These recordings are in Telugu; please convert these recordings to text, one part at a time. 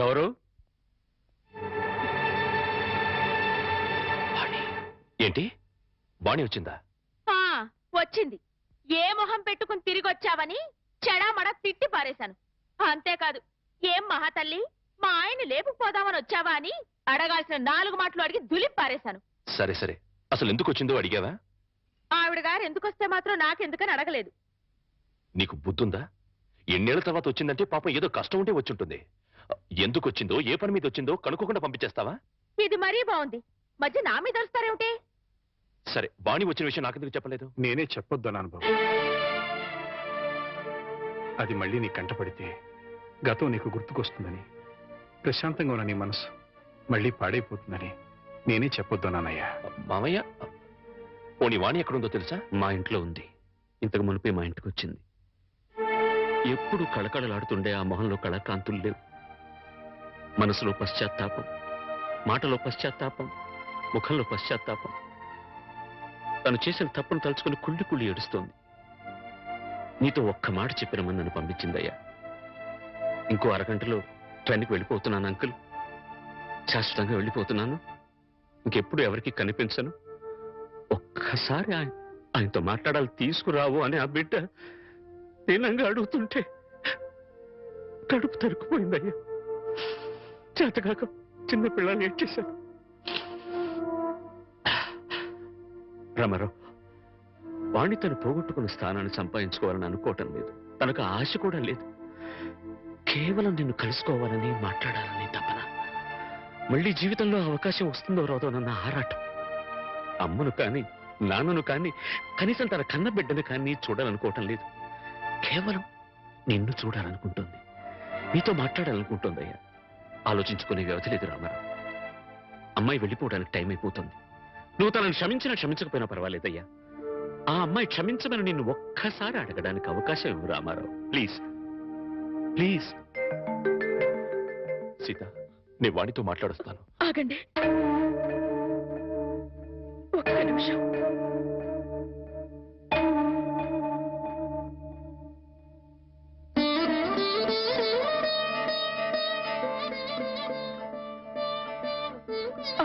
ఎవరు? ఏంటి వాణి వచ్చిందా? వచ్చింది. ఏ మొహం పెట్టుకుని తిరిగి వచ్చావని చెడామడ తిట్టి పారేశాను. అంతేకాదు, ఏం మహాతల్లి మా ఆయన్ని లేపుకుపోదామని వచ్చావా అని అడగాల్సిన 4 మాటలు అడిగి దులిపి పారేశాను. సరే సరే, అసలు ఎందుకు వచ్చిందో అడిగావా? ఆవిడ గారు ఎందుకొస్తే మాత్రం నాకెందుకని అడగలేదు. నీకు బుద్ధుందా? ఎన్నేళ్ల తర్వాత వచ్చిందంటే పాపం ఏదో కష్టం ఉంటే వచ్చుంటుంది. ఎందుకు వచ్చిందో, ఏ పని మీద వచ్చిందో కనుక్కోకుండా పంపించేస్తావా? ఇది మరీ బాగుంది. మధ్య నా మీద వస్తారేమిటి? సరే, వాణి వచ్చిన విషయం నాకెందుకు చెప్పలేదు? నేనే చెప్పొద్దన్నాను బాబు. అది మళ్ళీ నీ కంటపడితే గతం నీకు గుర్తుకొస్తుందని, ప్రశాంతంగా ఉన్న నీ మనసు మళ్ళీ పాడైపోతుందని నేనే చెప్పొద్దన్నానయ్యా. మామయ్య, పోనీ వాణి ఎక్కడుందో తెలుసా? మా ఇంట్లో ఉంది. ఇంతకు మునిపే మా ఇంటికి వచ్చింది. ఎప్పుడు కళకళలాడుతుండే ఆ మొహంలో కళాకాంతులు లేవు. మనసులో పశ్చాత్తాపం, మాటలో పశ్చాత్తాపం, ముఖంలో పశ్చాత్తాపం. తను చేసిన తప్పును తలుచుకుని కుళ్ళి కుళ్ళి ఏడుస్తోంది. నీతో ఒక్క మాట చెప్పినమని నన్ను పంపించిందయ్యా. ఇంకో అరగంటలో ట్రైన్కి వెళ్ళిపోతున్నాను అంకుల్. శాశ్వతంగా వెళ్ళిపోతున్నాను. ఇంకెప్పుడు ఎవరికి కనిపించను. ఒక్కసారి ఆయనతో మాట్లాడాలి, తీసుకురావు అని ఆ బిడ్డ దీనంగా అడుగుతుంటే కడుపు తరుక్కుపోయిందయ్యా. చేతకాక చిన్న పిల్లలు ఏడ్చేశాను. రామారావు, వాణ్ణి తను పోగొట్టుకున్న స్థానాన్ని సంపాదించుకోవాలని అనుకోవటం లేదు. తనకు ఆశ కూడా లేదు. కేవలం నిన్ను కలుసుకోవాలని, మాట్లాడాలని తపన. మళ్ళీ జీవితంలో అవకాశం వస్తుందో రాదోనన్న ఆరాటం. అమ్మను కానీ, నాన్నను కానీ, కనీసం తన కన్న బిడ్డను కానీ చూడాలనుకోవటం లేదు. కేవలం నిన్ను చూడాలనుకుంటుంది, నీతో మాట్లాడాలనుకుంటుందయ్యా. ఆలోచించుకునే వ్యవధి లేదు రామారావు. అమ్మాయి వెళ్ళిపోవడానికి టైం అయిపోతుంది. నువ్వు తనను క్షమించినా క్షమించకపోయినా పర్వాలేదయ్యా. ఆ అమ్మాయి క్షమించమని నిన్ను ఒక్కసారి అడగడానికి అవకాశం ఇవ్వు రామారావు. Please please. సీత, నీ వాణితో మాట్లాడుస్తాను. ఆగండి ఒక్క నిమిషం.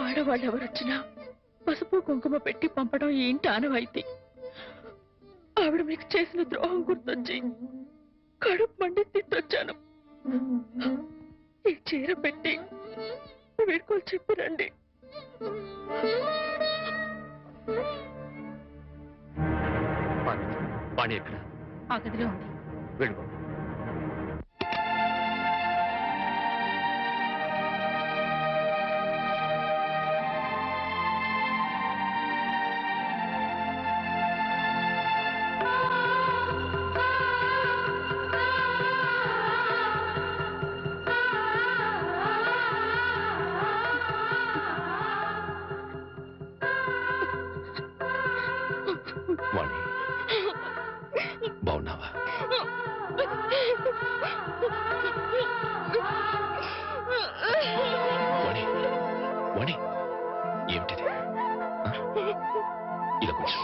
ఆడవాళ్ళు ఎవరొచ్చినా పసుపు కుంకుమ పెట్టి పంపడం ఈ ఇంటి ఆనవాయితీ. ఆవిడ మీకు చేసిన ద్రోహం గుర్తొచ్చి కడుపు మండి తిట్టొచ్చాను. ఈ చీర పెట్టి వీడుకోలు చెప్పిరండి. వాణి ఎక్కడ? ఆ గదిలో ఉంది. వెళ్ళిపో. వాణి, బాగున్నావా? వాణి, వాణి, ఏమిటిది? ఇలా కొంచెం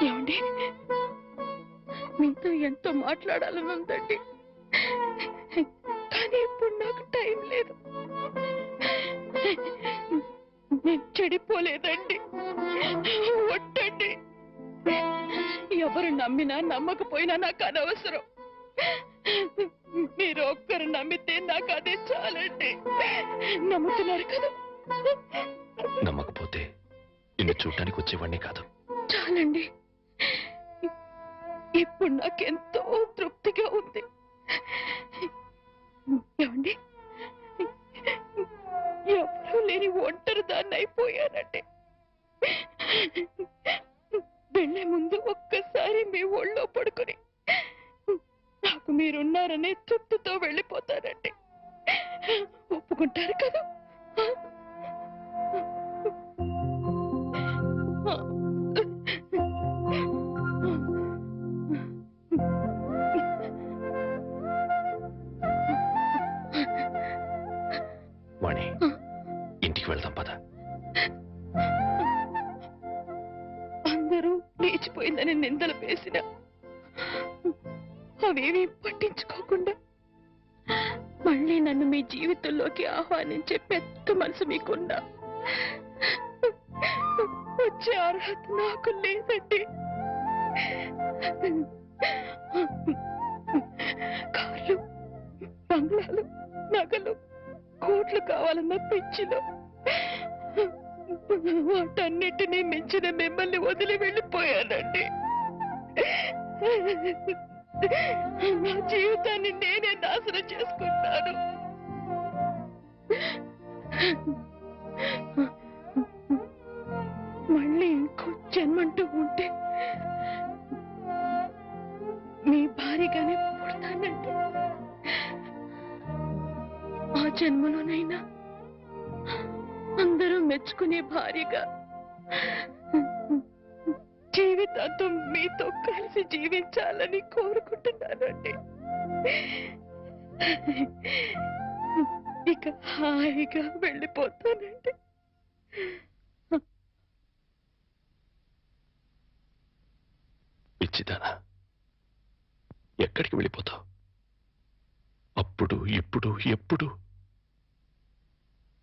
ఏమండి, మీతో ఎంతో మాట్లాడాలని ఉందండి, కానీ ఇప్పుడు నాకు టైం లేదు. నేను చెడిపోలేదండి, ఒట్టండి. ఎవరు నమ్మినా నమ్మకపోయినా నాకు అనవసరం. మీరు ఒక్కరు నమ్మితే నాకు అదే చాలండి. నమ్ముతున్నారు కదా? నమ్మకపోతే నిన్ను చూడటానికి వచ్చేవాడిని కాదు. చాలండి, ఇప్పుడు నాకెంతో తృప్తిగా ఉంది. ఏమండి, ఎవరూ లేని ఒంటరి దాన్ని అయిపోయానండి. వెళ్ళే ముందు ఒక్కసారి మీ ఒళ్ళో పడుకుని నాకు మీరున్నారనే తృప్తితో వెళ్ళిపోతానండి. ఒప్పుకుంటారు కదా? వాణి, ఇంటికి వెళ్దాం పద. లేచిపోయిందని నిందలు వేసిన అవేమీ పట్టించుకోకుండా మళ్ళీ నన్ను మీ జీవితంలోకి ఆహ్వానించే పెద్ద మనసు మీకున్నా వచ్చే అర్హత నాకు లేదండి. కార్లు, బంగ్లాలు, నగలు, కోట్లు కావాలన్న పిచ్చిలో వాటన్నిటినీ మించిన మిమ్మల్ని వదిలి వెళ్ళిపోయానండి. నా జీవితాన్ని నేనే నాశనం చేసుకుంటాను. మళ్ళీ ఇంకో జన్మంటూ ఉంటే మీ భారీగానే పుడతానండి. ఆ జన్మలోనైనా అందరూ మెచ్చుకునే భార్యగా జీవితాంతం మీతో కలిసి జీవించాలని కోరుకుంటున్నానండి. ఇక హాయిగా వెళ్ళిపోతానండి. పిచ్చిదానా, ఎక్కడికి వెళ్ళిపోతావు? అప్పుడు ఇప్పుడు ఎప్పుడు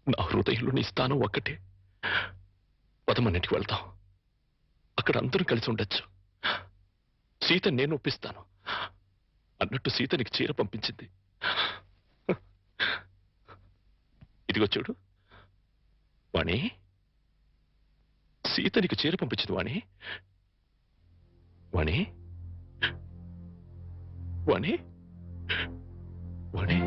నా హృదయంలో నీ స్థానం ఒక్కటే. పదమన్నిటికి వెళ్తాం, అక్కడ అందరూ కలిసి ఉండొచ్చు. సీత నేను ఒప్పిస్తాను అన్నట్టు సీత నీకు చీర పంపించింది. ఇదిగో చూడు వాణి, సీత నీకు చీర పంపించింది వాణి. వాణి వాణి వాణి